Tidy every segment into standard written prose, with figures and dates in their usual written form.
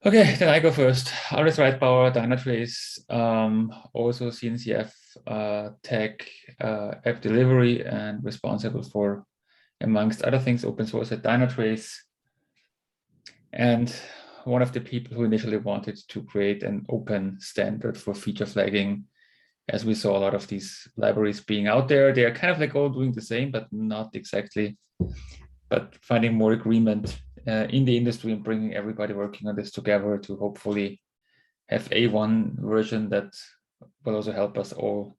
Okay, then I go first. Always write power, Dynatrace, also CNCF tech, app delivery, and responsible for, amongst other things, open source at Dynatrace. And one of the people who initially wanted to create an open standard for feature flagging, as we saw a lot of these libraries being out there. They are kind of like all doing the same, but not exactly, but finding more agreement in the industry and bringing everybody working on this together to hopefully have one version that will also help us all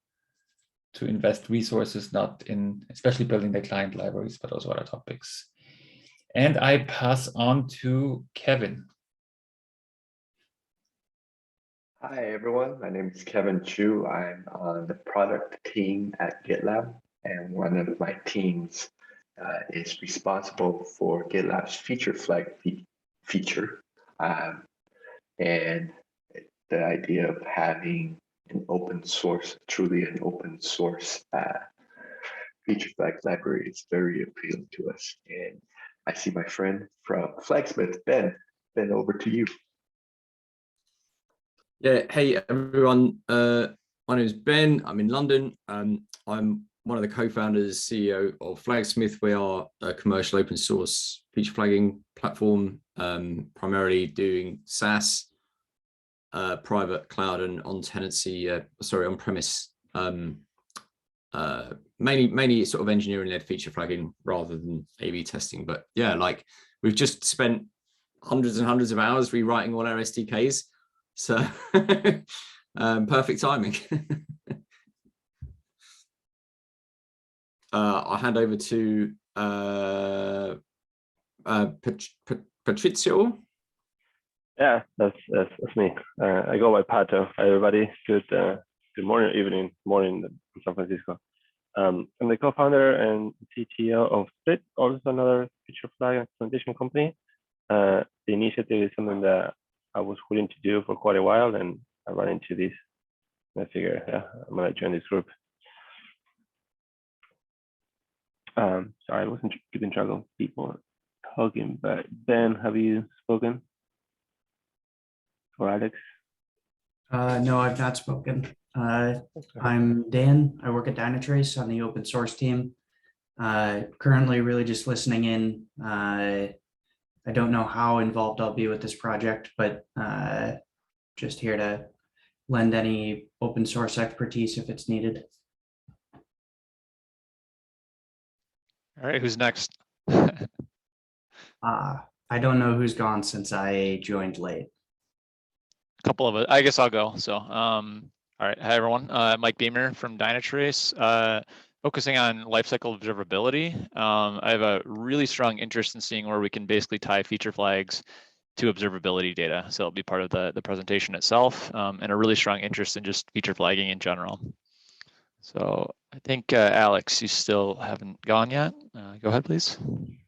to invest resources, not in especially building the client libraries, but also other topics. And I pass on to Kevin. Hi, everyone. My name is Kevin Chu. I'm on the product team at GitLab, and one of my teams is responsible for GitLab's feature flag feature. And the idea of having an open source, truly an open source feature flag library is very appealing to us. And I see my friend from Flagsmith, Ben. Ben, over to you. Yeah, hey everyone. My name is Ben. I'm in London. I'm one of the co-founders, CEO of Flagsmith. We are a commercial open source feature flagging platform, primarily doing SaaS, private cloud, and on-premise, mainly sort of engineering-led feature flagging rather than A/B testing. But yeah, like we've just spent hundreds and hundreds of hours rewriting all our SDKs. So perfect timing. I'll hand over to Patrizio. Yeah, that's me. I go by Pato. Hi, everybody. Good morning, evening, morning in San Francisco. I'm the co-founder and CTO of Split, also another feature flag implementation company. The initiative is something that I was willing to do for quite a while, and I ran into this. I figure, yeah, I'm gonna join this group. Sorry, I wasn't keeping track of people talking, but Ben, have you spoken? Or Alex? No, I've not spoken. I'm Dan. I work at Dynatrace on the open source team. Currently really just listening in. I don't know how involved I'll be with this project, but just here to lend any open source expertise if it's needed. All right, who's next? I don't know who's gone since I joined late. A couple of it. I guess I'll go. So, all right. Hi, everyone. Mike Beamer from Dynatrace. Focusing on lifecycle observability. I have a really strong interest in seeing where we can basically tie feature flags to observability data. So it'll be part of the presentation itself, and a really strong interest in just feature flagging in general. So I think, Alex, you still haven't gone yet. Go ahead, please.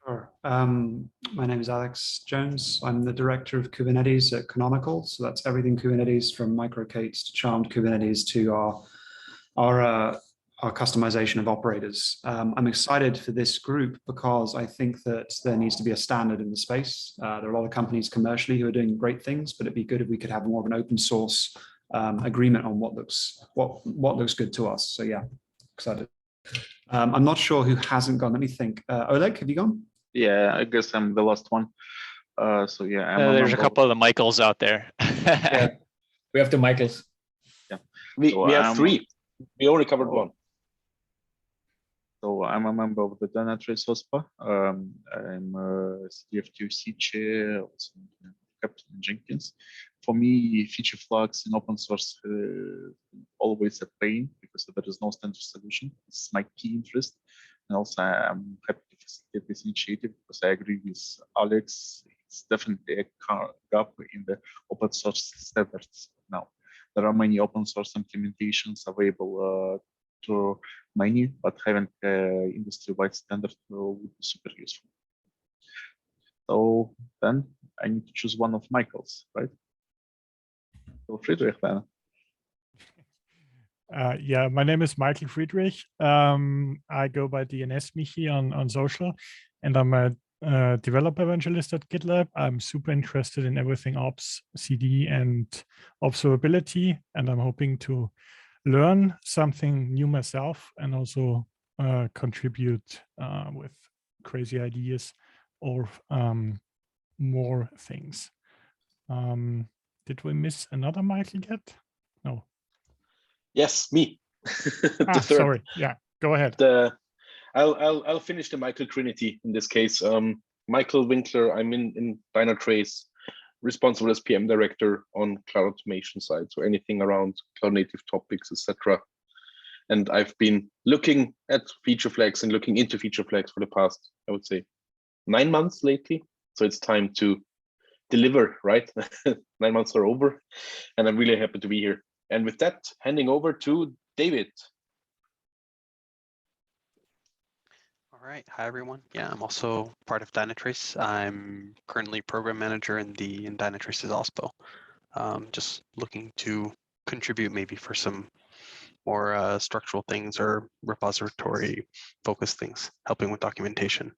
Sure. My name is Alex Jones. I'm the director of Kubernetes at Canonical. So that's everything Kubernetes, from micro-K8s to charmed Kubernetes to our customization of operators. I'm excited for this group because I think that there needs to be a standard in the space. There are a lot of companies commercially who are doing great things, but it'd be good if we could have more of an open source agreement on what looks good to us. So yeah, excited. I'm not sure who hasn't gone. Let me think. Oleg, have you gone? Yeah, I guess I'm the last one. So yeah, there's a couple of the Michaels out there. Yeah, we have the Michaels. Yeah, we have three. We only covered one. So I'm a member of the Dynatrace OSPA. I'm a CFTOC chair, also Captain Jenkins. For me, feature flags in open source always a pain because there is no standard solution. It's my key interest. And also I'm happy to facilitate this initiative because I agree with Alex. It's definitely a gap in the open source standards now. There are many open source implementations available to many, but having industry-wide standard would be super useful. So then I need to choose one of Michael's, right? So Friedrich then. Yeah, my name is Michael Friedrich. I go by DNS Michi on social, and I'm a developer evangelist at GitLab. I'm super interested in everything ops, CD, and observability, and I'm hoping to learn something new myself and also contribute with crazy ideas or more things. Did we miss another Michael yet? No. Yes, me. The third. Sorry. Yeah, go ahead. I'll finish the Michael Trinity in this case. Michael Winkler, I'm in Dynatrace, responsible as PM director on cloud automation side, so anything around cloud native topics, etc. And I've been looking at feature flags and looking into feature flags for the past, I would say, 9 months lately. So it's time to deliver, right? 9 months are over, and I'm really happy to be here. And with that, handing over to David. All right, hi everyone. Yeah, I'm also part of Dynatrace. I'm currently program manager in Dynatrace's OSPO. Just looking to contribute maybe for some more structural things or repository focused things, helping with documentation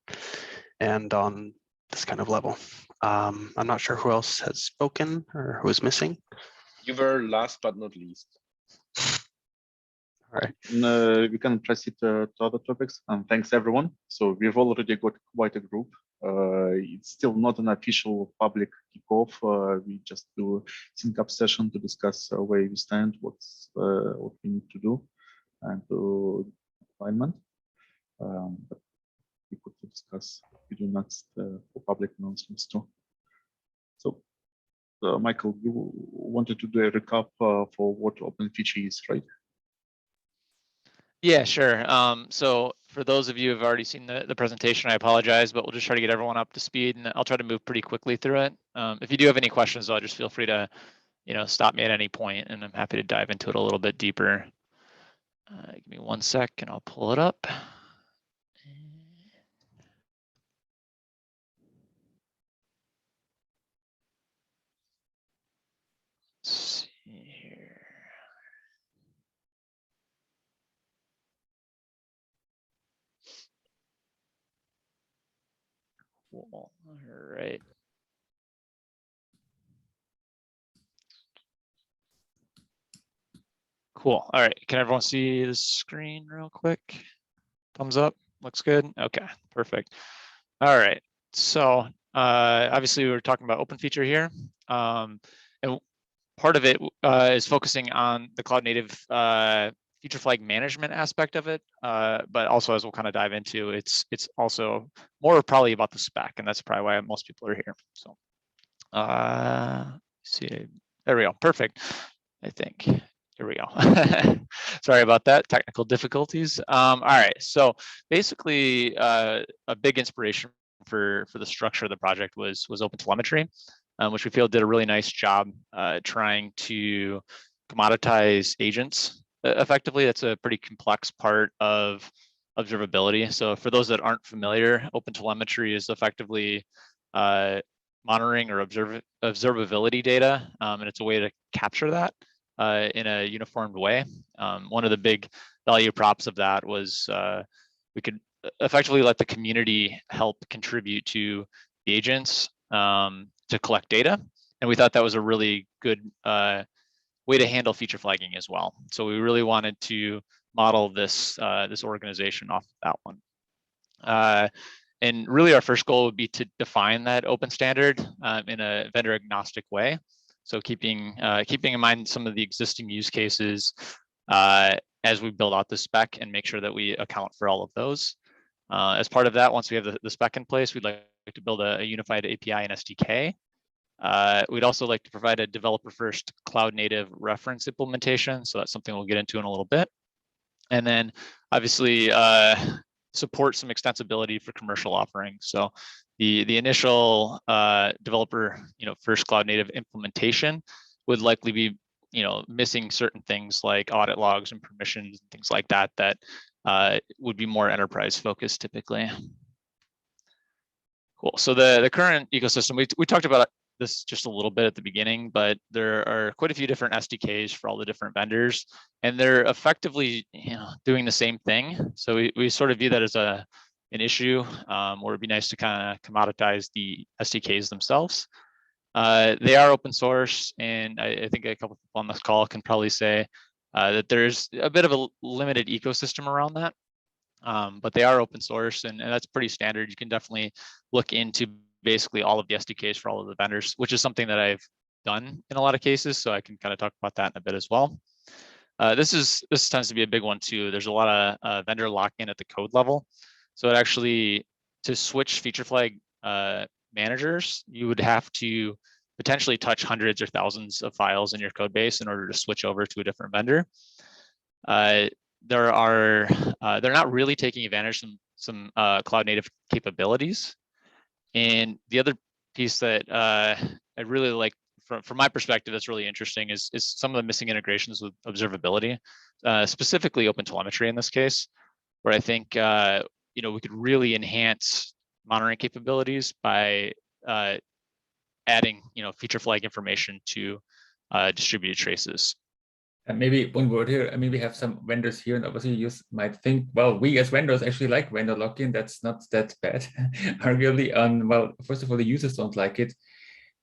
and on this kind of level. I'm not sure who else has spoken or who is missing. You were last but not least. All right. We can proceed to other topics. And thanks everyone. So we've already got quite a group. It's still not an official public kickoff. We just do a sync up session to discuss where we stand, what we need to do, and to alignment. But we could discuss video next for public announcements too. So, Michael, you wanted to do a recap for what OpenFeature is, right? Yeah, sure. So for those of you who have already seen the presentation, I apologize, but we'll just try to get everyone up to speed, and I'll try to move pretty quickly through it. If you do have any questions, though, just feel free to, stop me at any point, and I'm happy to dive into it a little bit deeper. Give me 1 sec, and I'll pull it up. Let's see here. Cool. All right. Cool. All right. Can everyone see the screen real quick? Thumbs up. Looks good. Okay, perfect. All right. So obviously we were talking about OpenFeature here. And part of it is focusing on the cloud native feature flag management aspect of it. But also, as we'll kind of dive into, it's also more probably about the spec, and that's probably why most people are here. So see, there we go. Perfect. I think. Here we go. Sorry about that, technical difficulties. All right, so basically a big inspiration for the structure of the project was OpenTelemetry, which we feel did a really nice job trying to commoditize agents effectively. That's a pretty complex part of observability. So for those that aren't familiar, OpenTelemetry is effectively monitoring or observability data, and it's a way to capture that in a uniformed way. One of the big value props of that was we could effectively let the community help contribute to the agents to collect data. And we thought that was a really good way to handle feature flagging as well. So we really wanted to model this this organization off of that one. And really our first goal would be to define that open standard in a vendor agnostic way. So keeping in mind some of the existing use cases as we build out the spec and make sure that we account for all of those. As part of that, once we have the spec in place, we'd like to build a unified API and SDK. We'd also like to provide a developer-first cloud-native reference implementation. So that's something we'll get into in a little bit. And then obviously support some extensibility for commercial offerings. So the initial developer, first cloud-native implementation would likely be, missing certain things like audit logs and permissions and things like that would be more enterprise-focused typically. Cool. So the current ecosystem, we talked about this just a little bit at the beginning, but there are quite a few different SDKs for all the different vendors, and they're effectively doing the same thing. So we sort of view that as a an issue, or it'd be nice to kind of commoditize the SDKs themselves. They are open source, and I think a couple people on this call can probably say that there's a bit of a limited ecosystem around that. But they are open source, and that's pretty standard. You can definitely look into basically all of the SDKs for all of the vendors, which is something that I've done in a lot of cases. So I can kind of talk about that in a bit as well. This tends to be a big one too. There's a lot of vendor lock-in at the code level. So it actually, to switch feature flag managers, you would have to potentially touch hundreds or thousands of files in your code base in order to switch over to a different vendor. They're not really taking advantage of some cloud native capabilities. And the other piece that I really like from my perspective that's really interesting is some of the missing integrations with observability, specifically OpenTelemetry in this case, where I think we could really enhance monitoring capabilities by adding feature flag information to distributed traces. And maybe one word here, I mean, we have some vendors here, and obviously you might think, well, we as vendors actually like vendor lock-in. That's not that bad, arguably. Well, first of all, the users don't like it.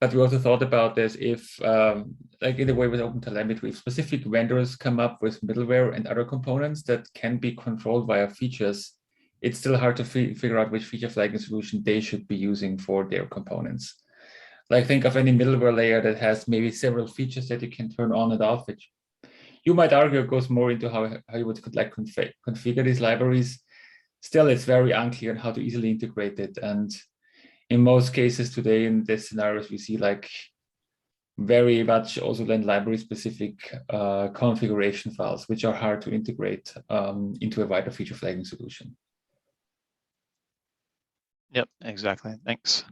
But we also thought about this if, like in the way with OpenTelemetry, if specific vendors come up with middleware and other components that can be controlled via features, it's still hard to figure out which feature flagging solution they should be using for their components. Like think of any middleware layer that has maybe several features that you can turn on and off, which you might argue it goes more into how you would like configure these libraries. Still, it's very unclear how to easily integrate it. And in most cases today in these scenarios, we see like very much also then library specific configuration files, which are hard to integrate into a wider feature flagging solution. Yep, exactly. Thanks.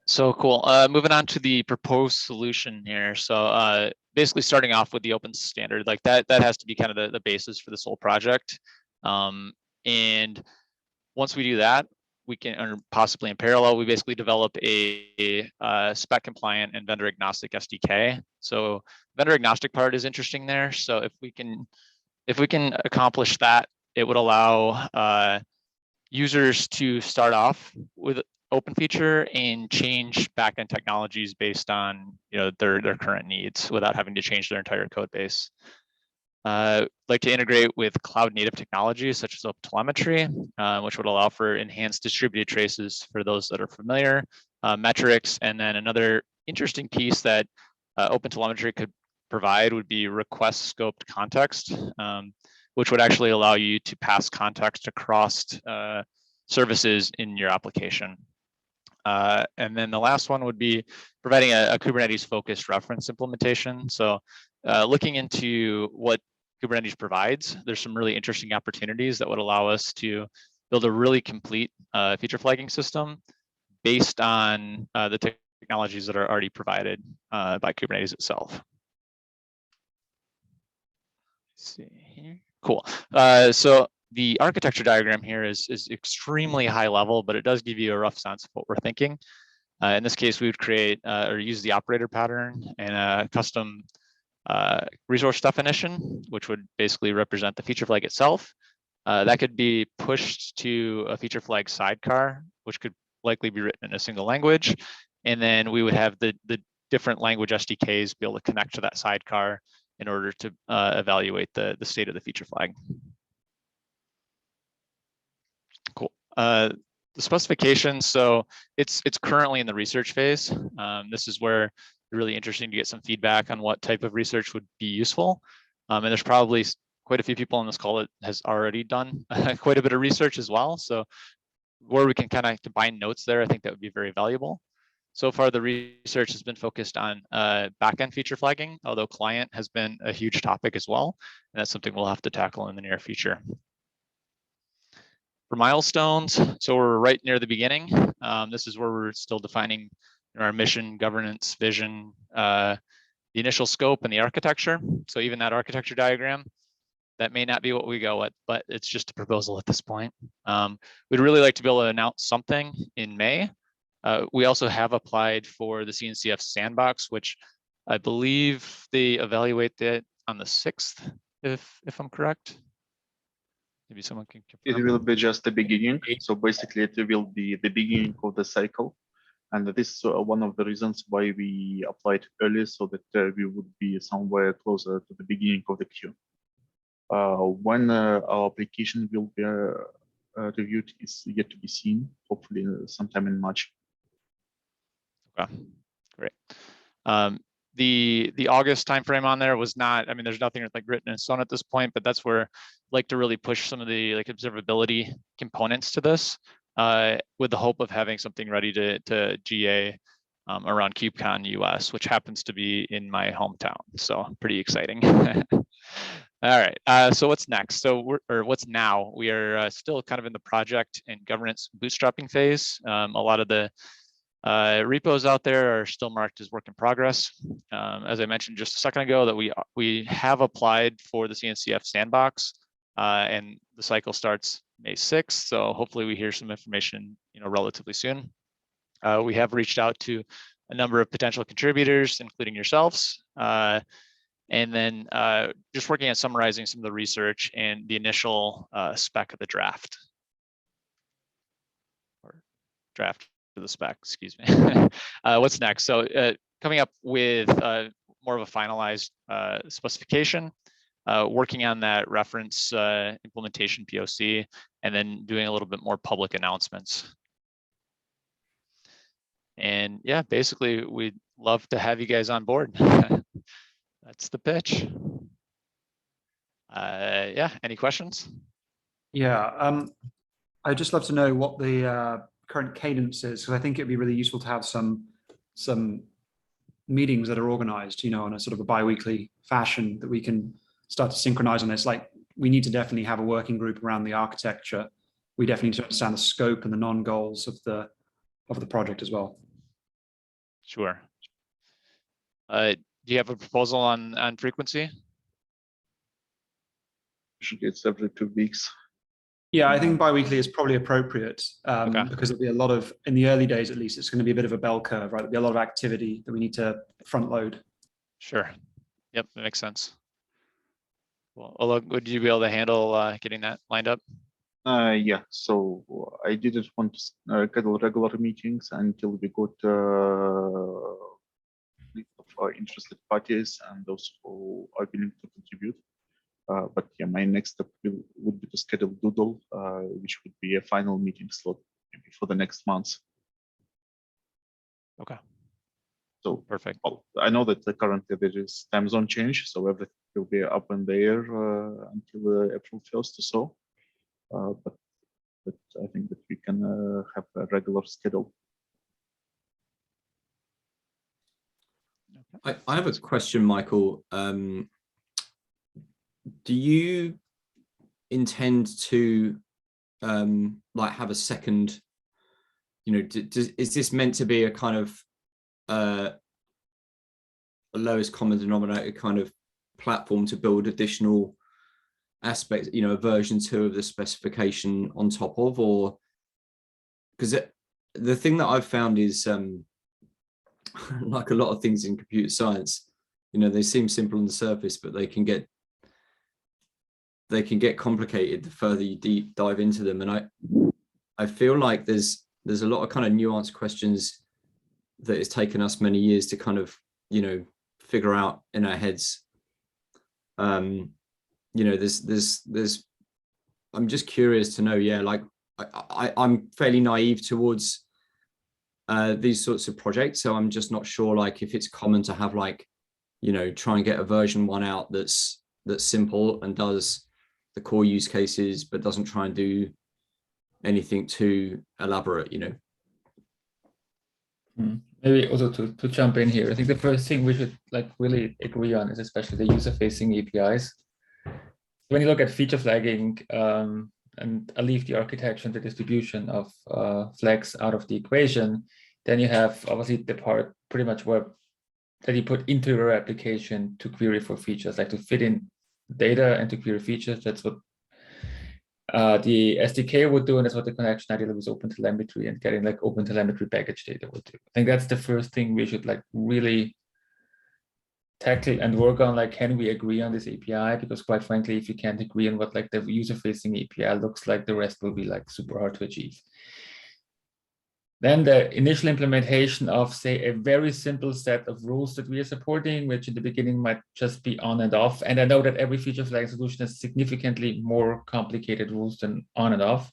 So cool. Moving on to the proposed solution here. So basically starting off with the open standard, like that has to be kind of the basis for this whole project. And once we do that, we can, or possibly in parallel, we basically develop a spec compliant and vendor agnostic SDK. So vendor agnostic part is interesting there. So if we can accomplish that, it would allow users to start off with OpenFeature and change backend technologies based on their current needs without having to change their entire code base. Like to integrate with cloud native technologies such as OpenTelemetry, which would allow for enhanced distributed traces for those that are familiar, metrics, and then another interesting piece that OpenTelemetry could provide would be request scoped context, which would actually allow you to pass context across services in your application. And then the last one would be providing a Kubernetes focused reference implementation. So looking into what Kubernetes provides, there's some really interesting opportunities that would allow us to build a really complete feature flagging system based on the technologies that are already provided by Kubernetes itself. Let's see here. Cool. So the architecture diagram here is extremely high level, but it does give you a rough sense of what we're thinking. In this case, we would create or use the operator pattern and a custom resource definition, which would basically represent the feature flag itself. That could be pushed to a feature flag sidecar, which could likely be written in a single language. And then we would have the different language SDKs be able to connect to that sidecar in order to evaluate the state of the feature flag. Cool. The specification, so it's currently in the research phase. This is where it's really interesting to get some feedback on what type of research would be useful. And there's probably quite a few people on this call that has already done quite a bit of research as well. So where we can kind of combine notes there, I think that would be very valuable. So far, the research has been focused on backend feature flagging, although client has been a huge topic as well. And that's something we'll have to tackle in the near future. For milestones, so we're right near the beginning. This is where we're still defining our mission, governance, vision, the initial scope, and the architecture. So even that architecture diagram, that may not be what we go with, but it's just a proposal at this point. We'd really like to be able to announce something in May. We also have applied for the CNCF sandbox, which I believe they evaluate that on the 6th, if I'm correct. Maybe someone can It confirm. will be just the beginning. So basically, it will be the beginning of the cycle. And this is one of the reasons why we applied early, so that we would be somewhere closer to the beginning of the queue. When our application will be reviewed is yet to be seen, hopefully sometime in March. Okay, great. The August timeframe on there was not, I mean, there's nothing like written in stone at this point, but that's where I'd like to really push some of the like observability components to this, with the hope of having something ready to GA around KubeCon US, which happens to be in my hometown. So pretty exciting. All right, so what's next? So what's now? We are still kind of in the project and governance bootstrapping phase. A lot of the repos out there are still marked as work in progress. As I mentioned just a second ago, that we have applied for the CNCF sandbox, and the cycle starts May 6th. So hopefully we hear some information, relatively soon. We have reached out to a number of potential contributors, including yourselves, and then just working on summarizing some of the research and the initial spec of the draft, or draft of the spec, excuse me. What's next? So coming up with more of a finalized specification, working on that reference implementation POC, and then doing a little bit more public announcements. And yeah, basically, we'd love to have you guys on board. That's the pitch. Yeah, any questions? Yeah, I'd just love to know what the current cadence is, because I think it'd be really useful to have some meetings that are organized, in a sort of a bi-weekly fashion that we can start to synchronize on this. Like, we need to definitely have a working group around the architecture. We definitely need to understand the scope and the non-goals of the project as well. Sure. Do you have a proposal on frequency? Usually it's every 2 weeks. Yeah, I think bi-weekly is probably appropriate, Okay. because there'll be a lot of, in the early days at least, it's going to be a bit of a bell curve, right? There'll be a lot of activity that we need to front load. Sure. Yep, that makes sense. Well, Ola, would you be able to handle getting that lined up? Yeah, so I didn't want to schedule regular meetings until we got interested parties and those who are willing to contribute. But yeah, my next step would be to schedule Doodle, which would be a final meeting slot maybe for the next month. Okay. So perfect. Well, I know that currently there is time zone change, so everything will be up in the air until April 1st or so. But I think that we can have a regular schedule. I have a question, Michael. Do you intend to like have a second, is this meant to be a kind of a lowest common denominator kind of platform to build additional aspects, a version 2 of the specification on top of? Or because the thing that I've found is like a lot of things in computer science, they seem simple on the surface, but they can get complicated the further you dive into them. And I feel like there's a lot of kind of nuanced questions that it's taken us many years to kind of figure out in our heads. There's I'm just curious to know, like I'm fairly naive towards these sorts of projects, so I'm just not sure like if it's common to have like try and get a version 1 out that's simple and does the core use cases, but doesn't try and do anything too elaborate. Maybe also to jump in here, I think the first thing we should like really agree on is especially the user-facing APIs. When you look at feature flagging, and I leave the architecture and the distribution of flags out of the equation, then you have obviously the part pretty much that you put into your application to query for features, like to fit in data and to query features. That's what the SDK would do, and that's what the connection ideally with OpenTelemetry and getting like OpenTelemetry package data would do. I think that's the first thing we should like really tackle and work on, like, can we agree on this API? Because quite frankly, if you can't agree on what like the user-facing API looks like, the rest will be like super hard to achieve. Then the initial implementation of, say, a very simple set of rules that we are supporting, which in the beginning might just be on and off. And I know that every feature flagging solution has significantly more complicated rules than on and off.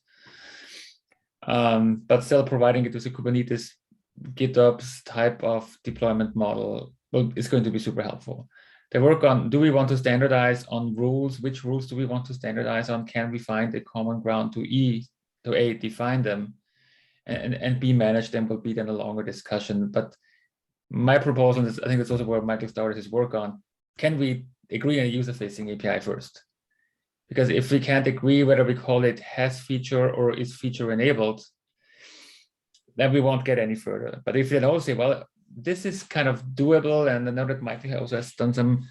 But still providing it with a Kubernetes GitOps type of deployment model, well, it's going to be super helpful. The work on, do we want to standardize on rules? Which rules do we want to standardize on? Can we find a common ground to A, define them? And B, manage them will be then a longer discussion. But my proposal is, I think that's also where Michael started his work on, can we agree on a user-facing API first? Because if we can't agree whether we call it has feature or is feature enabled, then we won't get any further. But if you all say, well, this is kind of doable, and I know that Michael also has done some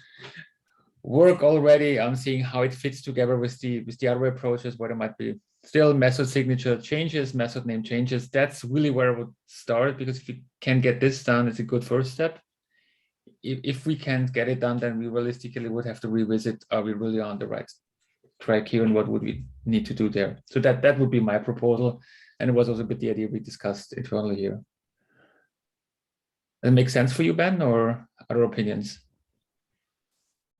work already on seeing how it fits together with the other approaches, where there might be still method signature changes, method name changes. That's really where I would start, because if you can get this done, it's a good first step. If we can't get it done, then we realistically would have to revisit, are we really on the right track here, and what would we need to do there? So that would be my proposal. And it was also a bit the idea we discussed internally here. Does it make sense for you, Ben, or other opinions?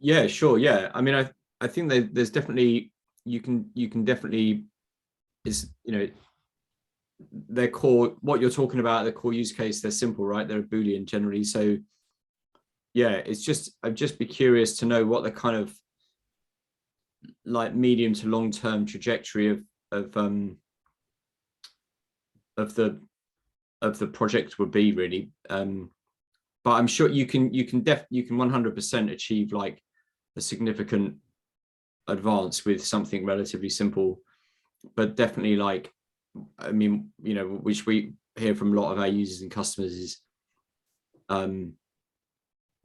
Yeah, sure. Yeah, I mean, I think that there's definitely, you can definitely, is, you know, their core, what you're talking about, the core use case, they're simple, right? They're a Boolean generally. So yeah, it's just, I'd just be curious to know what the kind of like medium to long-term trajectory of the project would be, really. But I'm sure you can 100% achieve like a significant advance with something relatively simple. But definitely, like, I mean, you know, which we hear from a lot of our users and customers is,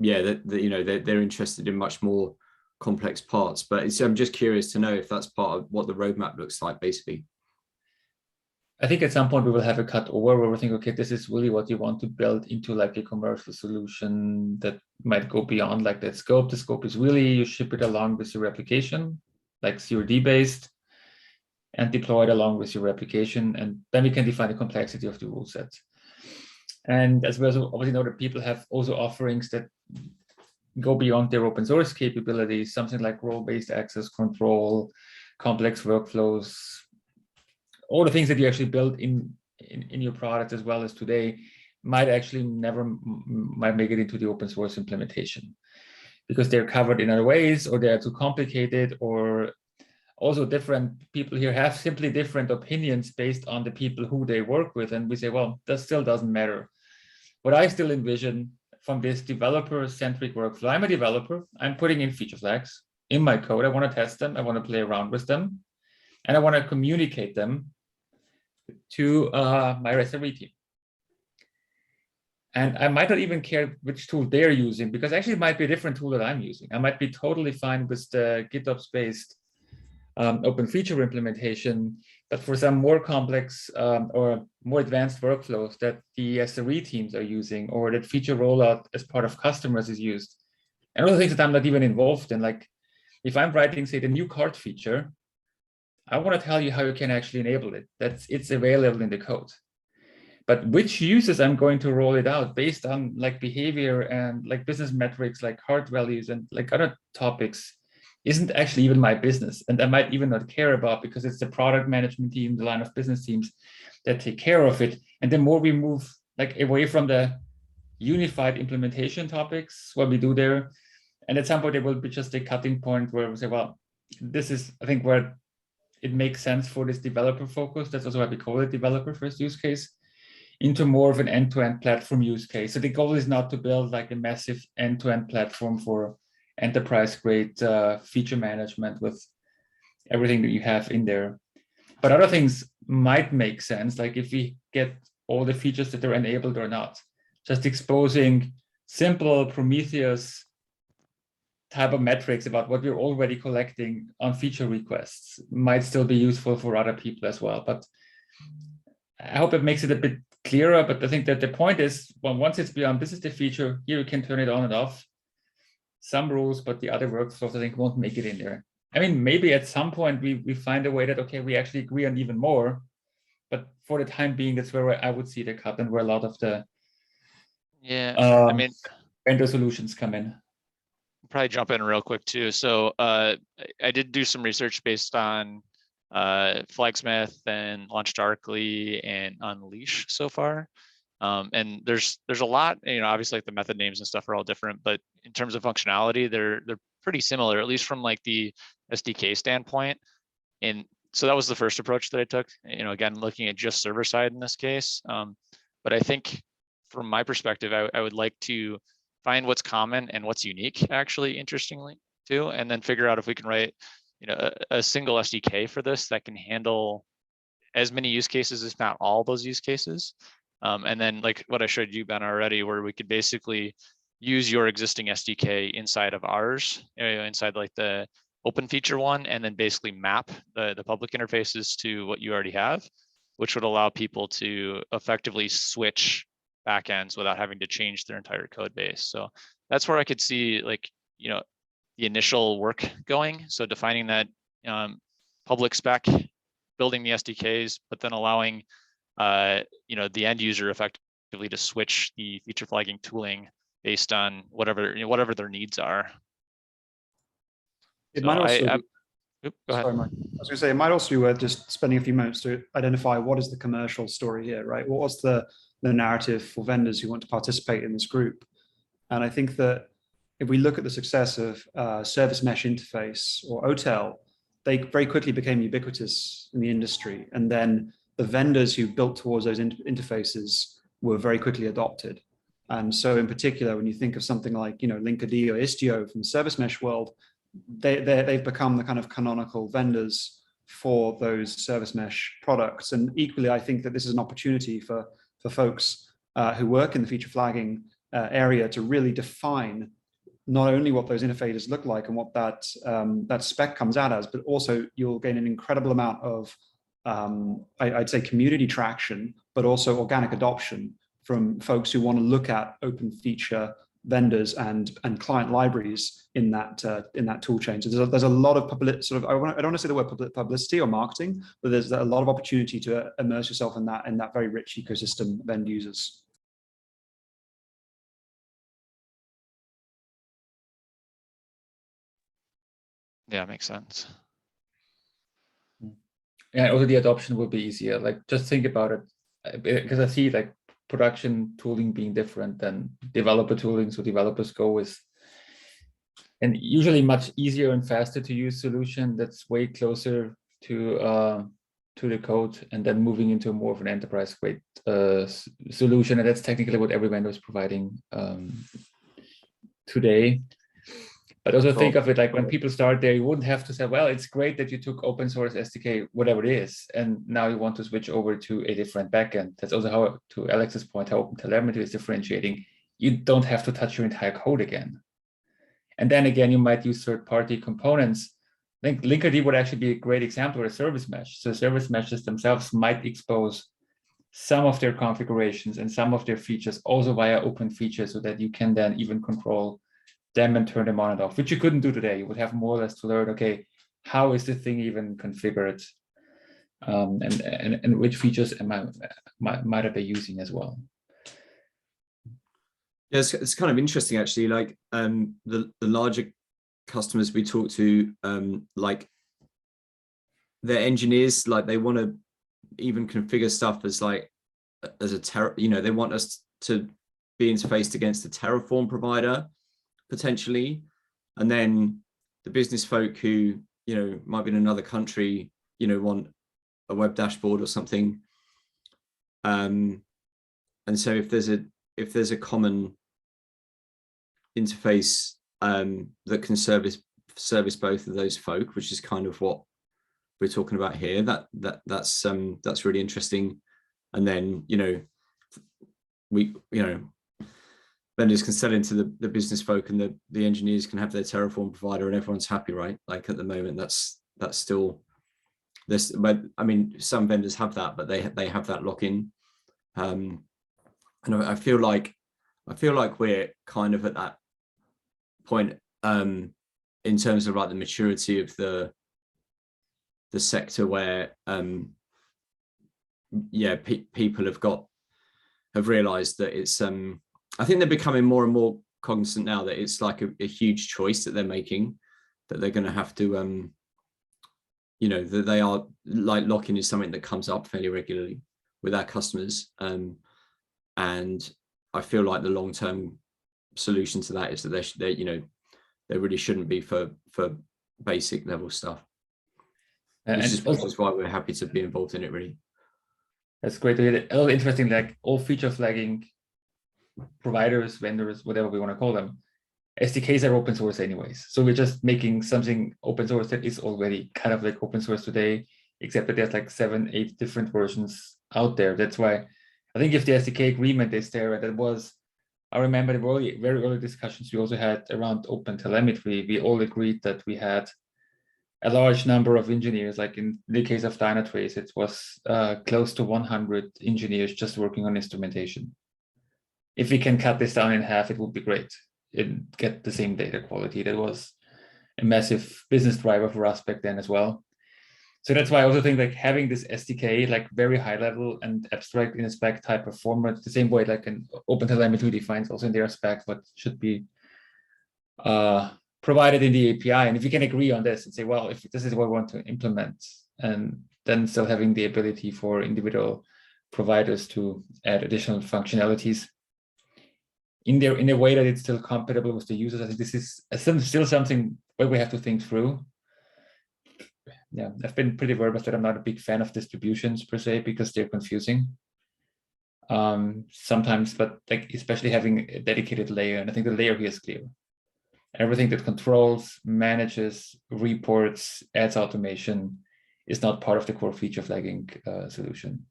yeah, that you know, they're interested in much more complex parts. But I'm just curious to know if that's part of what the roadmap looks like, basically. I think at some point we will have a cut over where we think, okay, this is really what you want to build into like a commercial solution that might go beyond like that scope. The scope is really you ship it along with your application, like CRD based, and deploy it along with your application. And then we can define the complexity of the rule set. And as we also obviously know that people have also offerings that go beyond their open source capabilities, something like role-based access control, complex workflows, all the things that you actually build in your product as well as today might actually might make it into the open source implementation because they're covered in other ways, or they're too complicated, or also different people here have simply different opinions based on the people who they work with. And we say, well, that still doesn't matter. What I still envision from this developer-centric workflow, I'm a developer, I'm putting in feature flags in my code. I want to test them, I want to play around with them, and I want to communicate them to my SRE team. And I might not even care which tool they're using, because actually it might be a different tool that I'm using. I might be totally fine with the GitOps-based OpenFeature implementation, but for some more complex or more advanced workflows that the SRE teams are using, or that feature rollout as part of customers is used, and other things that I'm not even involved in, like if I'm writing, say, the new card feature, I want to tell you how you can actually enable it. It's available in the code. But which users I'm going to roll it out based on like behavior and like business metrics, like card values and like other topics, isn't actually even my business. And I might even not care about, because it's the product management team, the line of business teams that take care of it. And the more we move like away from the unified implementation topics, what we do there, and at some point there will be just a cutting point where we say, well, this is, I think, where it makes sense for this developer focus. That's also why we call it developer first use case, into more of an end-to-end platform use case. So the goal is not to build like a massive end-to-end platform for enterprise-grade feature management with everything that you have in there. But other things might make sense, like if we get all the features that are enabled or not. Just exposing simple Prometheus type of metrics about what we're already collecting on feature requests might still be useful for other people as well. But I hope it makes it a bit clearer. But I think that the point is, well, once it's beyond, this is the feature, here you can turn it on and off. some rules, but the other workflows I think won't make it in there. I mean, maybe at some point we find a way that, okay, we actually agree on even more, but for the time being, that's where I would see the cut and where a lot of the I mean, vendor solutions come in. Probably jump in real quick too. So I did do some research based on Flagsmith and LaunchDarkly and Unleash so far. And there's a lot, obviously like the method names and stuff are all different, but in terms of functionality, they're pretty similar, at least from like the SDK standpoint. And so that was the first approach that I took, again, looking at just server side in this case. But I think from my perspective, I would like to find what's common and what's unique, actually, interestingly, too, and then figure out if we can write, a single SDK for this that can handle as many use cases, if not all those use cases. And then like what I showed you, Ben, already, where we could basically use your existing SDK inside of ours, inside like the OpenFeature one, and then basically map the public interfaces to what you already have, which would allow people to effectively switch backends without having to change their entire code base. So that's where I could see like, the initial work going. So defining that public spec, building the SDKs, but then allowing the end user effectively to switch the feature flagging tooling based on whatever their needs are. It So might also. Go ahead. Sorry, Mike. I was going to say it might also be worth just spending a few moments to identify what is the commercial story here, right? What was the narrative for vendors who want to participate in this group? And I think that if we look at the success of Service Mesh Interface or OTel, they very quickly became ubiquitous in the industry. And then the vendors who built towards those interfaces were very quickly adopted. And so in particular, when you think of something like, Linkerd or Istio from the Service Mesh world, they've become the kind of canonical vendors for those Service Mesh products. And equally, I think that this is an opportunity for folks who work in the feature flagging area to really define not only what those interfaces look like and what that spec comes out as, but also you'll gain an incredible amount of, I'd say, community traction, but also organic adoption from folks who want to look at open feature vendors and client libraries in that tool chain. So there's a lot of public sort of, I don't want to say the word publicity or marketing, but there's a lot of opportunity to immerse yourself in that very rich ecosystem of end users. Yeah, makes sense. Yeah, also the adoption will be easier. Like just think about it, because I see like production tooling being different than developer tooling. So developers go with and usually much easier and faster to use solution that's way closer to the code, and then moving into more of an enterprise grade solution. And that's technically what every vendor is providing today. But also think of it like when people start there, you wouldn't have to say, well, it's great that you took open source SDK, whatever it is, and now you want to switch over to a different backend. That's also how, to Alex's point, how OpenTelemetry is differentiating. You don't have to touch your entire code again. And then again, you might use third-party components. I think Linkerd would actually be a great example of a service mesh. So service meshes themselves might expose some of their configurations and some of their features also via OpenFeature, so that you can then even control them and turn them on and off, which you couldn't do today. You would have more or less to learn, okay, how is the thing even configured? And which features might I be using as well? Yeah, it's kind of interesting actually, like the larger customers we talk to, like their engineers, like they want to even configure stuff as like, as a they want us to be interfaced against a Terraform provider, potentially. And then the business folk who, might be in another country, want a web dashboard or something. And so if there's a common interface that can service both of those folk, which is kind of what we're talking about here, that's really interesting. And then, vendors can sell into the business folk, and the engineers can have their Terraform provider, and everyone's happy, right? Like at the moment, that's still this. But I mean, some vendors have that, but they have that lock-in. And I feel like we're kind of at that point in terms of like the maturity of the sector, where yeah, people have realized that it's I think they're becoming more and more cognizant now that it's like a huge choice that they're making, that they're going to have to you know, that they are like lock-in is something that comes up fairly regularly with our customers, and I feel like the long-term solution to that is that they you know, they really shouldn't be for basic level stuff, which is why we're happy to be involved in it, really. That's great to hear. A little interesting, like all feature flagging providers, vendors, whatever we want to call them, SDKs are open source anyways. So we're just making something open source that is already kind of like open source today, except that there's like 7, 8 different versions out there. That's why I think if the SDK agreement is there, that was, I remember the very early discussions we also had around OpenTelemetry. We all agreed that we had a large number of engineers, like in the case of Dynatrace, it was close to 100 engineers just working on instrumentation. If we can cut this down in half, it would be great and get the same data quality. That was a massive business driver for us back then as well. So that's why I also think like having this SDK, like very high level and abstract in a spec type of format, the same way like an OpenTelemetry defines also in their spec what should be provided in the API. And if you can agree on this and say, well, if this is what we want to implement, and then still having the ability for individual providers to add additional functionalities in there in a way that it's still compatible with the users, I think this is still something where we have to think through. Yeah, I've been pretty verbose that I'm not a big fan of distributions per se because they're confusing sometimes, but like especially having a dedicated layer, and I think the layer here is clear. Everything that controls, manages, reports, adds automation is not part of the core feature flagging solution.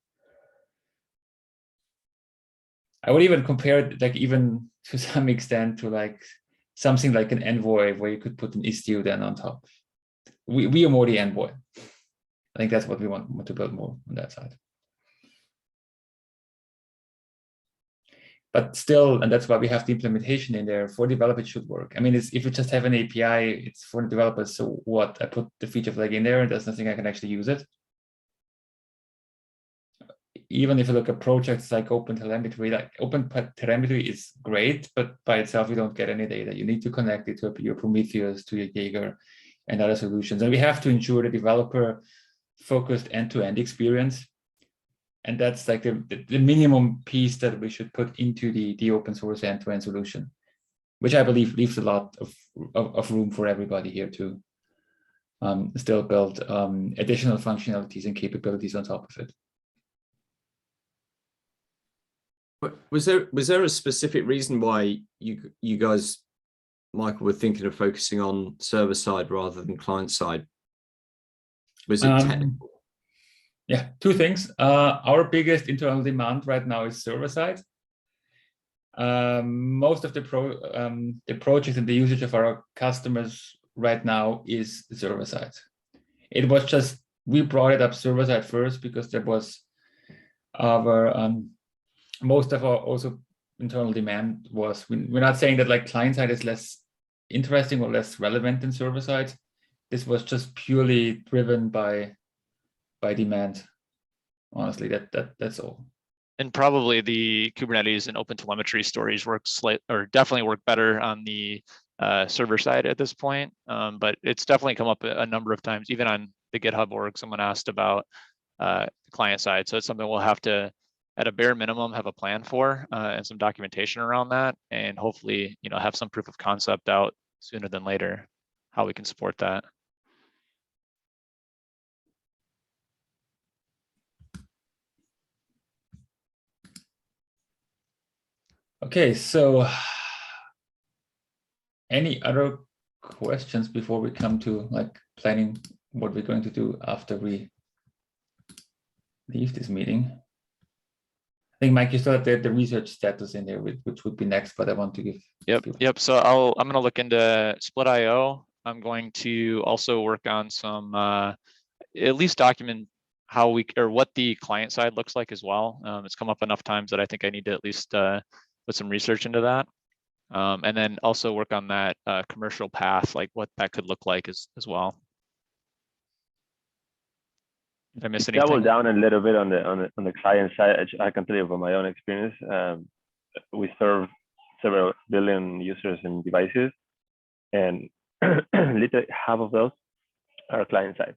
I would even compare it, like even to some extent, to like something like an Envoy where you could put an Istio then on top. We are more the Envoy. I think that's what we want to build more on that side. But still, and that's why we have the implementation in there. For developers, it should work. I mean, if you just have an API, it's for the developers. So what? I put the feature flag in there, and there's nothing I can actually use it. Even if you look at projects like OpenTelemetry, like OpenTelemetry is great, but by itself, you don't get any data. You need to connect it to your Prometheus, to your Jaeger, and other solutions. And we have to ensure the developer-focused end-to-end experience. And that's like the minimum piece that we should put into the open source end-to-end solution, which I believe leaves a lot of room for everybody here to still build additional functionalities and capabilities on top of it. But was there a specific reason why you guys, Michael, were thinking of focusing on server side rather than client side? Was it technical? Yeah, two things. Our biggest internal demand right now is server side. Most of the projects and the usage of our customers right now is server side. It was just, we brought it up server side first because there was our most of our also internal demand was, we're not saying that like client side is less interesting or less relevant than server side. This was just purely driven by demand. Honestly, that's all. And probably the Kubernetes and OpenTelemetry stories definitely work better on the server side at this point. But it's definitely come up a number of times, even on the GitHub org, someone asked about the client side. So it's something we'll have to, at a bare minimum, have a plan for and some documentation around that, and hopefully, have some proof of concept out sooner than later, how we can support that. Okay, so any other questions before we come to like planning what we're going to do after we leave this meeting? I think Mike, you still have the research status in there, which would be next, but I want to give. Yep. So I'm going to look into Split.io. I'm going to also work on some at least document how what the client side looks like as well. It's come up enough times that I think I need to at least put some research into that. And then also work on that commercial path, like what that could look like as well. Did I miss anything? Double down a little bit on the client side. I can tell you from my own experience. We serve several billion users and devices, and literally half of those are client side.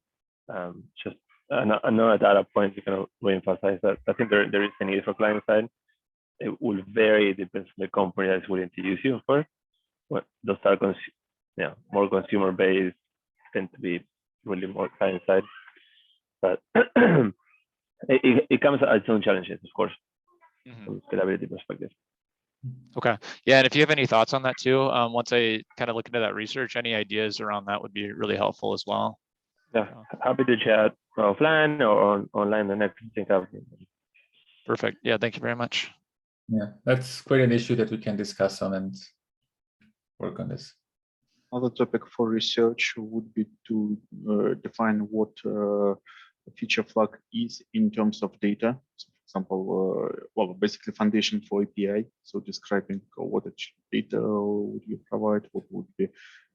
Just another data point to kind of reemphasize that I think there is a need for client side. It will vary, depends on the company that's willing to use you, of course. But those are more consumer based, tend to be really more client side. But it comes at its own challenges, of course, from a scalability perspective. Okay. Yeah, and if you have any thoughts on that too, once I kind of look into that research, any ideas around that would be really helpful as well. Yeah, happy to chat offline or online the next thing. Perfect. Yeah, thank you very much. Yeah, that's quite an issue that we can discuss on and work on this. Another topic for research would be to define what a feature flag is in terms of data. So for example, well, basically foundation for API. So describing what data would you provide, what would be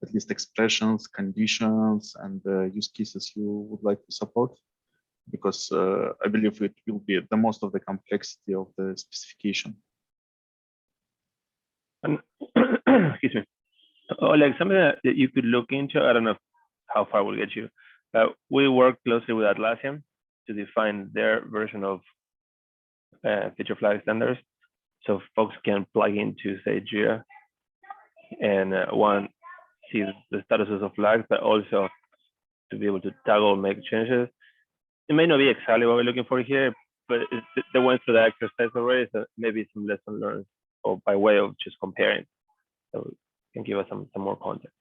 at least expressions, conditions, and use cases you would like to support. Because I believe it will be the most of the complexity of the specification. And excuse me. Like something that you could look into, I don't know how far we'll get you. We work closely with Atlassian to define their version of feature flag standards. So folks can plug into, say, Jira and see the statuses of flags, but also to be able to toggle, make changes. It may not be exactly what we're looking for here, but they went through the exercise already, so maybe some lesson learned or by way of just comparing. So it can give us some more context.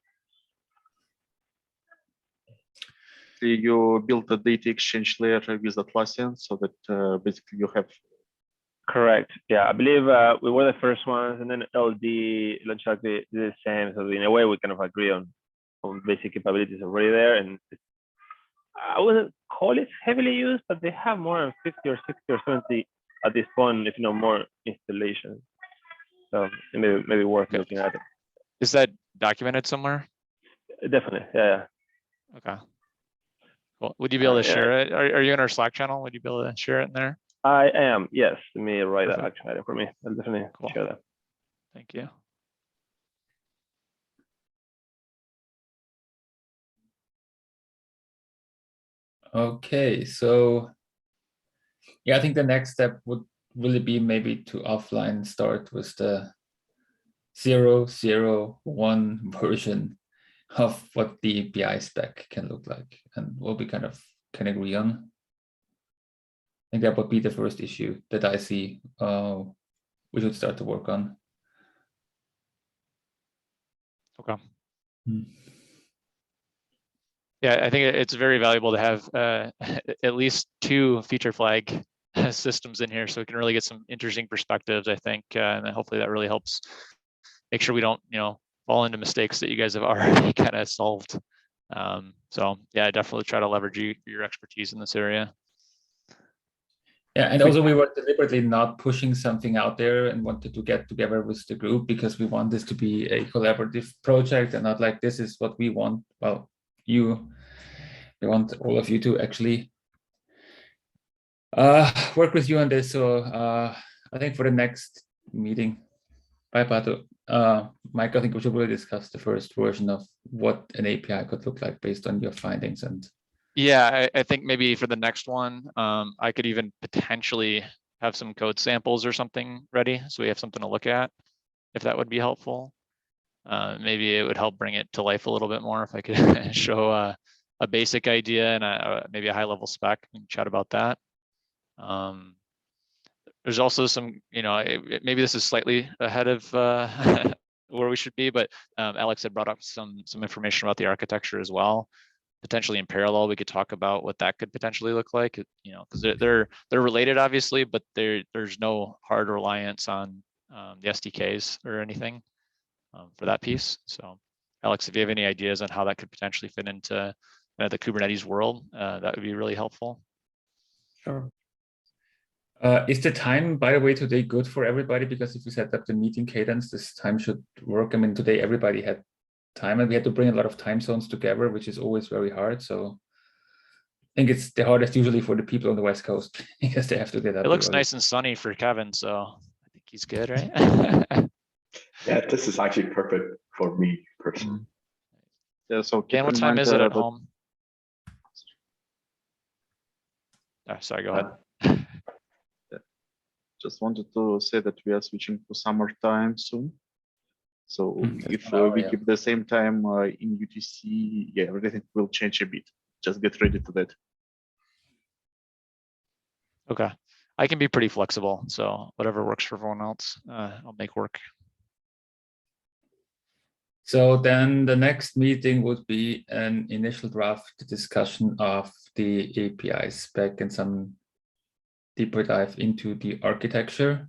You built a data exchange layer with Atlassian so that basically you have. Correct. Yeah, I believe we were the first ones, and then LD, Launchpad did the same. So in a way, we kind of agree on basic capabilities already there, and I wouldn't call it heavily used, but they have more than 50 or 60 or 70 at this point, if not more installations. So maybe worth looking at it. Is that documented somewhere? Definitely, yeah. Okay. Well, would you be able to share it? Are you in our Slack channel? Would you be able to share it in there? I am, yes. Let me write that action item for me. I'll definitely share that. Thank you. Okay, so yeah, I think the next step would really be maybe to offline start with the 0.0.1 version of what the API spec can look like and what we can agree on. I think that would be the first issue that I see we should start to work on. Okay. Yeah, I think it's very valuable to have at least 2 feature flag systems in here, so we can really get some interesting perspectives, I think, and then hopefully that really helps make sure we don't, fall into mistakes that you guys have already kind of solved. So yeah, I definitely try to leverage your expertise in this area. Yeah, and also we were deliberately not pushing something out there and wanted to get together with the group because we want this to be a collaborative project and not like this is what we want. Well, we want all of you to actually work with you on this. So I think for the next meeting, bye, Pato. Mike, I think we should really discuss the first version of what an API could look like based on your findings. And yeah, I think maybe for the next one, I could even potentially have some code samples or something ready, so we have something to look at, if that would be helpful. Maybe it would help bring it to life a little bit more if I could show a basic idea and maybe a high-level spec and chat about that. There's also some, maybe this is slightly ahead of where we should be, but Alex had brought up some information about the architecture as well. Potentially in parallel, we could talk about what that could potentially look like, because they're related, obviously, but there's no hard reliance on the SDKs or anything for that piece. So, Alex, if you have any ideas on how that could potentially fit into the Kubernetes world, that would be really helpful. Sure. Is the time, by the way, today good for everybody? Because if we set up the meeting cadence, this time should work. I mean, today everybody had time and we had to bring a lot of time zones together, which is always very hard. So I think it's the hardest usually for the people on the West Coast because they have to get up. It looks early. nice and sunny for Kevin, so I think he's good, right? Yeah, this is actually perfect for me personally. Yeah, so Dan, what time is it at home? Oh, sorry, go ahead. Just wanted to say that we are switching to summertime soon. So if we keep the same time in UTC, yeah, everything will change a bit. Just get ready to that. Okay, I can be pretty flexible, so whatever works for everyone else, I'll make work. So then the next meeting would be an initial draft discussion of the API spec and some deeper dive into the architecture.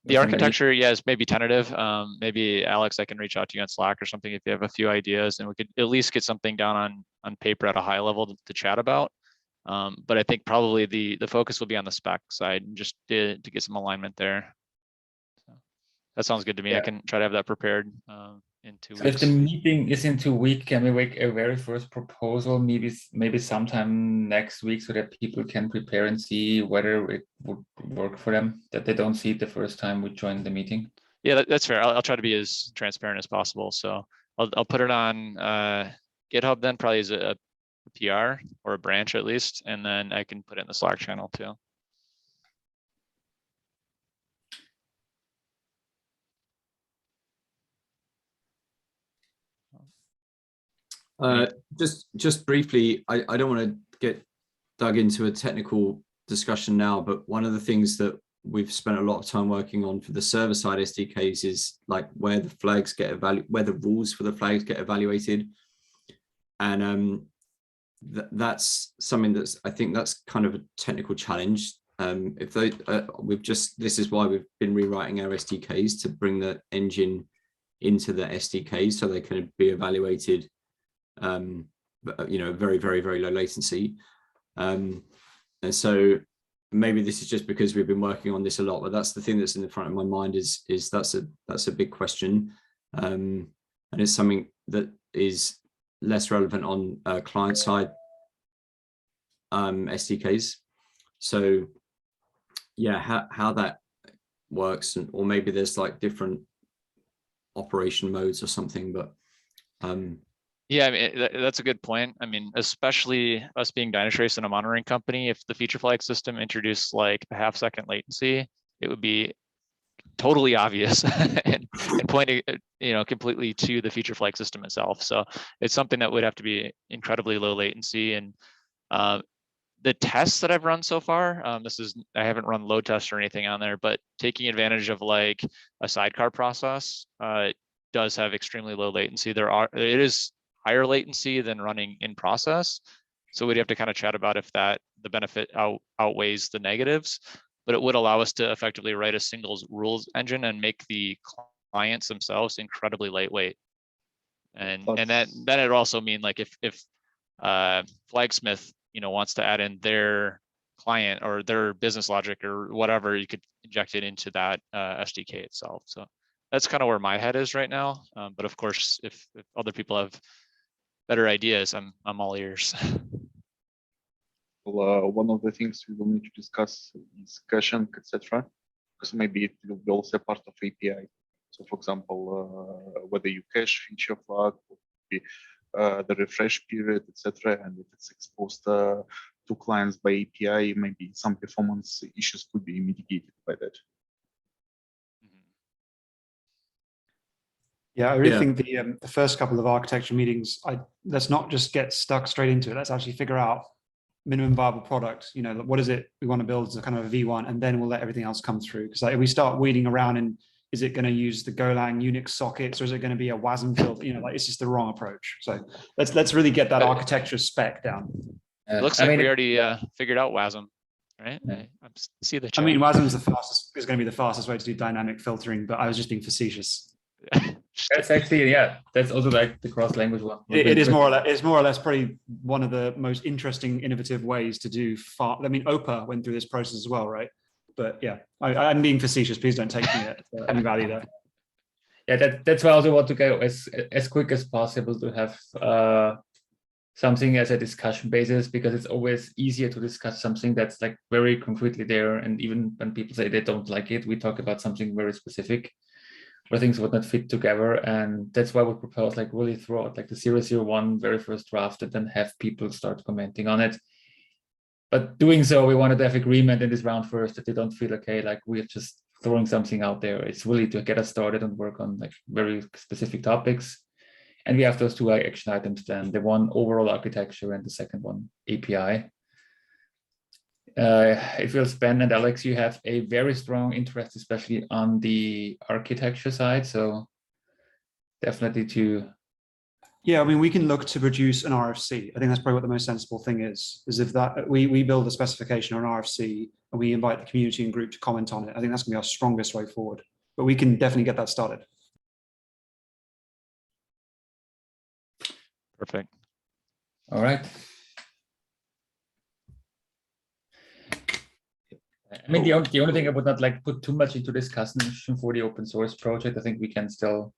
The architecture, yes, maybe tentative. Maybe Alex, I can reach out to you on Slack or something if you have a few ideas, and we could at least get something down on paper at a high level to chat about. But I think probably the focus will be on the spec side, just to get some alignment there. So that sounds good to me. Yeah. I can try to have that prepared in 2 So weeks. if the meeting is in 2 weeks, can we make a very first proposal, maybe sometime next week, so that people can prepare and see whether it would work for them, that they don't see it the first time we join the meeting? Yeah, that's fair. I'll try to be as transparent as possible. So I'll put it on GitHub then, probably as a PR or a branch at least, and then I can put it in the Slack channel too. Just briefly, I don't want to get dug into a technical discussion now, but one of the things that we've spent a lot of time working on for the server side SDKs is like where the flags get evaluated, where the rules for the flags get evaluated. And that's something that's, I think that's kind of a technical challenge. If they, this is why we've been rewriting our SDKs to bring the engine into the SDKs so they can be evaluated very, very, very low latency. And so maybe this is just because we've been working on this a lot, but that's the thing that's in the front of my mind is that's a big question. And it's something that is less relevant on client side SDKs. So yeah, how that works, or maybe there's like different operation modes or something, but yeah, I mean, that's a good point. I mean, especially us being Dynatrace and a monitoring company, if the feature flag system introduced like a half-second latency, it would be totally obvious and pointing, completely to the feature flag system itself. So it's something that would have to be incredibly low latency. And the tests that I've run so far, I haven't run load tests or anything on there, but taking advantage of like a sidecar process does have extremely low latency. It is higher latency than running in process. So we'd have to kind of chat about if the benefit outweighs the negatives, but it would allow us to effectively write a singles rules engine and make the clients themselves incredibly lightweight. And then it also mean like if Flagsmith, wants to add in their client or their business logic or whatever, you could inject it into that SDK itself. So that's kind of where my head is right now. But of course, if other people have better ideas, I'm all ears. Well, one of the things we will need to discuss is caching, etc. Because maybe it will be also part of API. So, for example, whether you cache feature flag, be the refresh period, etc. And if it's exposed to clients by API, maybe some performance issues could be mitigated by that. Yeah, I really think the first couple of architecture meetings, let's not just get stuck straight into it. Let's actually figure out minimum viable product. What is it we want to build as a kind of a V1, and then we'll let everything else come through. Because if we start weeding around and is it going to use the Golang Unix sockets or is it going to be a WASM filter? It's just the wrong approach. So let's really get that architecture spec down. It looks like we already figured out WASM, right? I see the chat. I mean, WASM is going to be the fastest way to do dynamic filtering, but I was just being facetious. That's actually, yeah, that's also like the cross-language one. It is more or less probably one of the most interesting, innovative ways to do I mean, OPA went through this process as well, right? But yeah, I'm being facetious. Please don't take me at any value there. Yeah, that's why I also want to go as quick as possible to have something as a discussion basis, because it's always easier to discuss something that's like very concretely there. And even when people say they don't like it, we talk about something very specific where things would not fit together. And that's why we propose like really throw out like the 001 very first draft and then have people start commenting on it. But doing so, we wanted to have agreement in this round first, that they don't feel okay, like we're just throwing something out there. It's really to get us started and work on like very specific topics. And we have those two action items then, the one overall architecture and the second one API. It feels Ben and Alex, you have a very strong interest, especially on the architecture side. So definitely to. Yeah, I mean, we can look to produce an RFC. I think that's probably what the most sensible thing is if that we build a specification or an RFC and we invite the community and group to comment on it. I think that's gonna be our strongest way forward, but we can definitely get that started. Perfect. All right. I mean, the only thing I would not like put too much into discussion for the open source project. I think we can still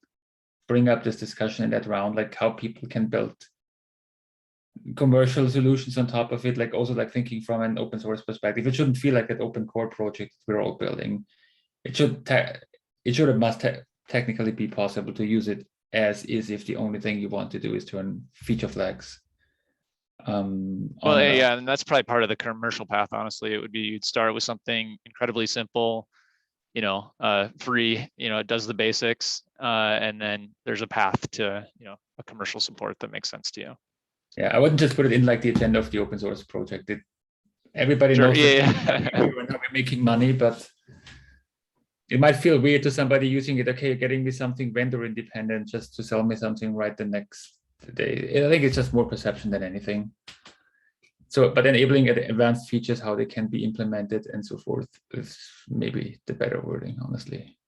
bring up this discussion in that round, like how people can build commercial solutions on top of it, like also like thinking from an open source perspective. It shouldn't feel like an open core project we're all building. It must technically be possible to use it as is if the only thing you want to do is turn feature flags. Well, yeah, and that's probably part of the commercial path. Honestly, it would be you'd start with something incredibly simple, free, it does the basics, and then there's a path to, a commercial support that makes sense to you. Yeah, I wouldn't just put it in like the agenda of the open source project. Everybody Sure, knows yeah. that we're making money, but it might feel weird to somebody using it. Okay, you're getting me something vendor independent just to sell me something right the next day. I think it's just more perception than anything. So, but enabling advanced features, how they can be implemented and so forth is maybe the better wording, honestly.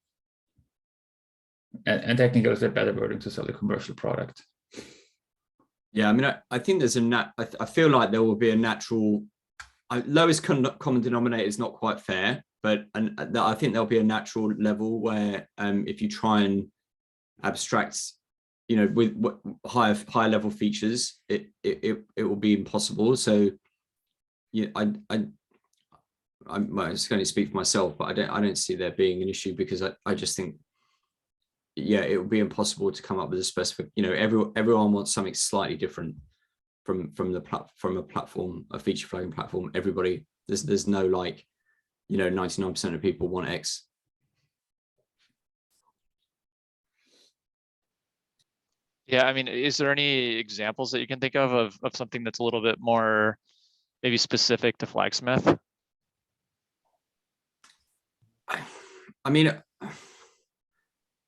And technical is the better wording to sell a commercial product. Yeah, I mean, I think there's I feel like there will be a natural, lowest common denominator is not quite fair, but I think there'll be a natural level where if you try and abstract, with higher level features, it will be impossible. So, yeah, I'm just going to speak for myself, but I don't see there being an issue, because I just think, yeah, it would be impossible to come up with a specific. Everyone wants something slightly different from a platform, a feature flagging platform. Everybody, there's no like, 99% of people want X. Yeah, I mean, is there any examples that you can think of something that's a little bit more maybe specific to Flagsmith? I mean,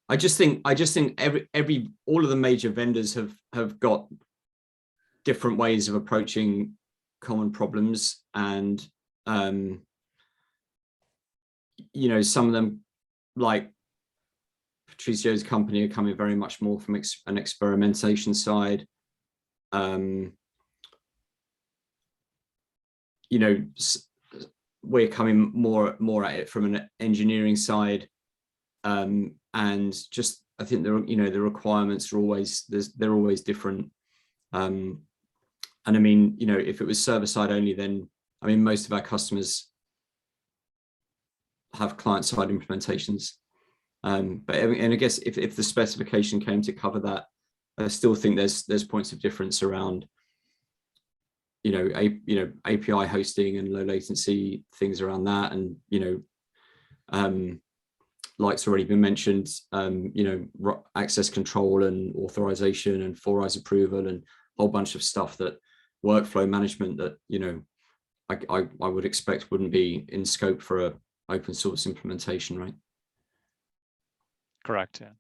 I just think all of the major vendors have got different ways of approaching common problems, and some of them, like Patricio's company, are coming very much more from an experimentation side. We're coming more at it from an engineering side, and just I think the requirements are always they're always different. And I mean, if it was server side only, then I mean most of our customers have client side implementations. But I guess if the specification came to cover that, I still think there's points of difference around API hosting and low latency things around that, and like's already been mentioned, access control and authorization and 4eyes approval and a whole bunch of stuff, that workflow management that I would expect wouldn't be in scope for a open source implementation, right? Correct. Yeah.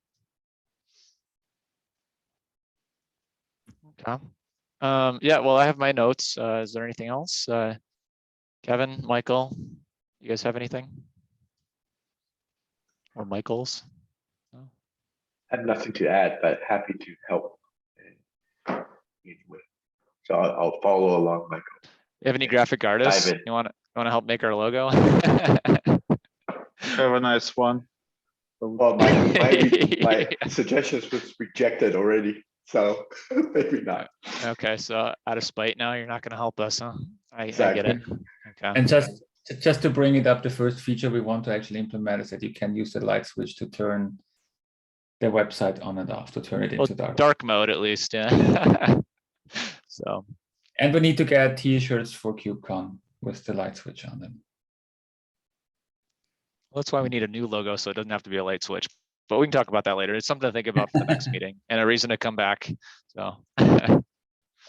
Okay. Yeah, well, I have my notes. Is there anything else? Kevin, Michael, you guys have anything? Or Michael's? No? I have nothing to add, but happy to help. Anyway, so I'll follow along, Michael. You have any graphic artists? Dive in. You want to help make our logo? Have a nice one. Well, my suggestions was rejected already, so maybe not. Okay, so out of spite now, you're not going to help us, huh? I Exactly. get it. Okay. And just to bring it up, the first feature we want to actually implement is that you can use the light switch to turn the website on and off, to turn it into dark mode at least, yeah. So. And we need to get T-shirts for KubeCon with the light switch on them. Well, that's why we need a new logo, so it doesn't have to be a light switch. But we can talk about that later. It's something to think about for the next meeting and a reason to come back. So.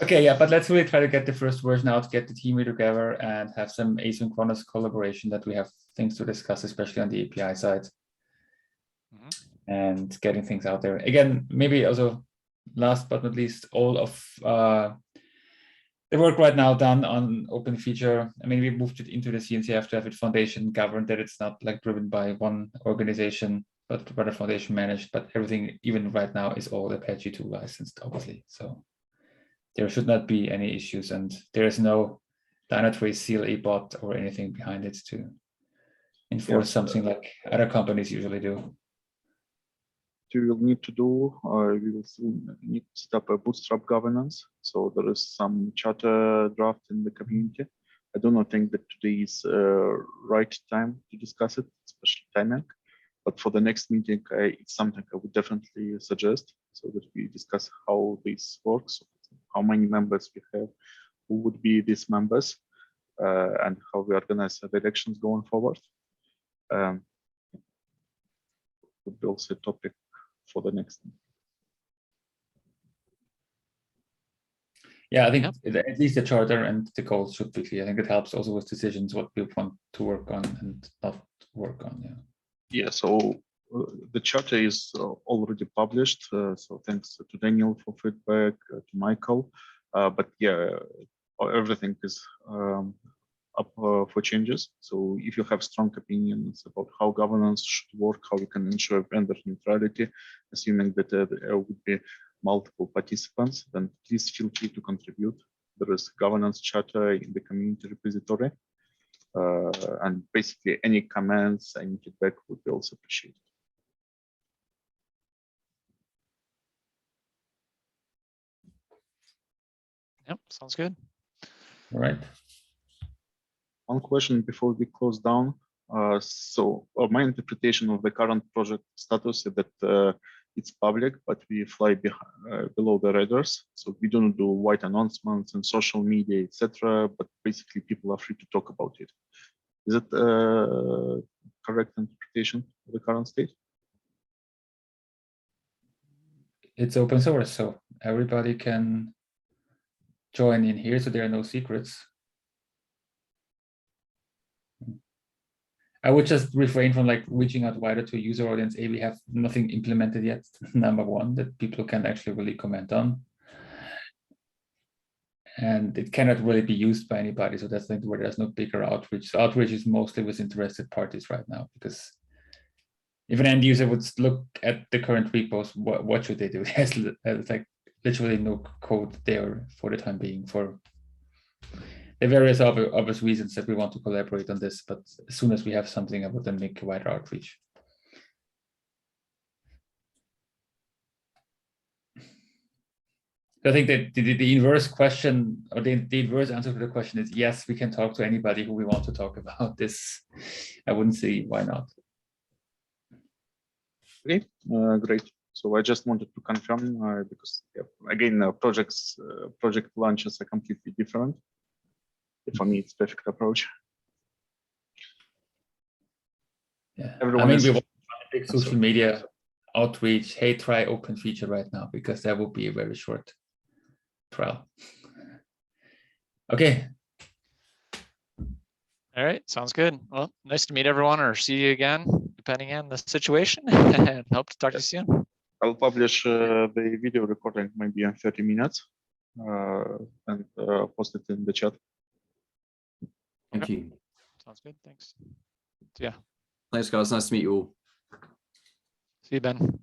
Okay, yeah, but let's really try to get the first version out, get the team together, and have some asynchronous collaboration that we have things to discuss, especially on the API side. And getting things out there. Again, maybe also last but not least, all of the work right now done on OpenFeature. I mean, we moved it into the CNCF to have it foundation governed, that it's not like driven by one organization, but rather foundation managed. But everything, even right now, is all Apache 2 licensed, obviously. So there should not be any issues, and there is no Dynatrace CLA bot or anything behind it to enforce something like other companies usually do. We will need to do, we will soon need to set up a bootstrap governance. So there is some charter draft in the community. I do not think that today is right time to discuss it, especially timing. But for the next meeting, it's something I would definitely suggest, so that we discuss how this works, how many members we have, who would be these members, and how we organize the elections going forward. Would be also a topic for the next one. Yeah, I think at least the charter and the goals should be clear. I think it helps also with decisions what we want to work on and not work on. Yeah, so the charter is already published. So thanks to Daniel for feedback, to Michael. But yeah, everything is up for changes. So if you have strong opinions about how governance should work, how we can ensure vendor neutrality, assuming that there would be multiple participants, then please feel free to contribute. There is governance charter in the community repository. And basically any comments, any feedback would be also appreciated. Yep, sounds good. All right. One question before we close down. So my interpretation of the current project status is that it's public, but we fly below the radars. So we don't do white announcements and social media, etc. But basically, people are free to talk about it. Is it correct interpretation of the current state? It's open source, so everybody can join in here, so there are no secrets. I would just refrain from like reaching out wider to a user audience. We have nothing implemented yet, number one, that people can actually really comment on. And it cannot really be used by anybody. So that's like where there's no bigger outreach. So outreach is mostly with interested parties right now, because if an end user would look at the current repos, what should they do? There's like literally no code there for the time being for the various obvious reasons that we want to collaborate on this, but as soon as we have something, I would then make a wider outreach. I think that the inverse question, or the inverse answer to the question is yes, we can talk to anybody who we want to talk about this. I wouldn't see why not. Okay, great. So I just wanted to confirm because again, project launches are completely different. For me, it's perfect approach. Yeah, everyone I mean, we want big social media outreach. Hey, try OpenFeature right now, because that would be a very short trial. Okay. All right, sounds good. Well, nice to meet everyone, or see you again, depending on the situation, and hope to talk to you soon. I'll publish the video recording maybe in 30 minutes and post it in the chat. Thank you. Sounds good. Thanks. Yeah. Thanks, guys. Nice to meet you all. See you, Ben.